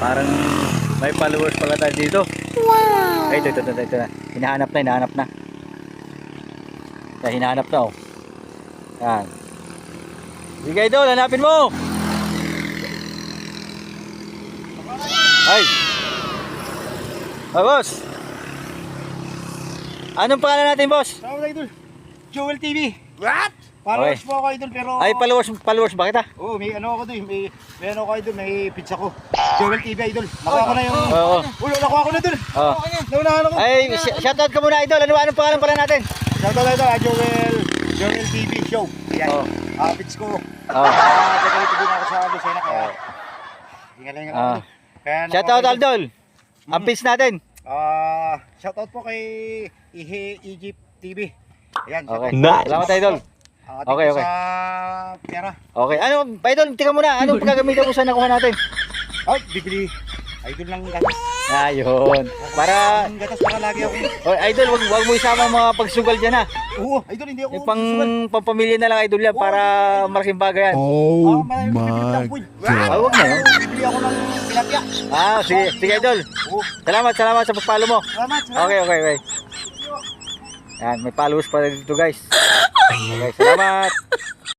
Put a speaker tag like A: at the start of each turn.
A: Parang may followers pala tayo dito. Wow. Ay, ito na. Hinahanap na. Hinahanap na, oh. Yan. Sige, idol, hanapin mo. Ay. Oh, boss. Anong pangalan natin, boss?
B: Salamat, idol. Joel TV.
C: What?
B: Followers
A: Okay.
B: po ako, idol, pero...
A: Ay, followers bakit ah?
B: Oo, may ano ako doon. May ano ako, idol. May pizza ko. Joel TV, idol. Nakuha ko na yung...
A: Oo.
B: Uy, nakuha ko na, idol.
A: Oh.
B: Naunahan ako.
A: Ay, shoutout ka muna, idol. Anong pangalan pala natin?
B: Shoutout, idol. Joel TV Show. Ayan.
A: Oo.
B: Pizza ko.
A: Oh.
B: Gagalito din ako sa Lucena, kaya... Hingalingan ako.
A: Ah.
B: Kaya nakuha
A: Shoutout,
B: ko, idol.
A: Aldol. Ang page natin.
B: Shoutout po kay Ihe Egypt TV. Ayan.
A: Okay.
C: Nice.
A: Salamat, idol. Okay.
B: Sa pera.
A: Okay. Ano, idol, tika muna. Anong gagamitan mo sa nakuha natin?
B: Ay, bibili. Idol lang gatas.
A: Ayun. Para,
B: Ang gatas para lagi ako.
A: oh, idol, wag mo isama ang mga pagsugal dyan ha.
B: Oo, idol, hindi ako.
A: Yung pampamilya na lang, idol yan, para malaking bagay yan.
C: Oh
B: Marami
C: my
B: God.
A: Ah, wag na yun.
B: Bibili ako ng tilapia.
A: Sige, idol.
B: Oo.
A: Salamat sa pagpalo mo.
B: Salamat.
A: Okay. Yan, may followers pa dito, guys. Okay, salamat.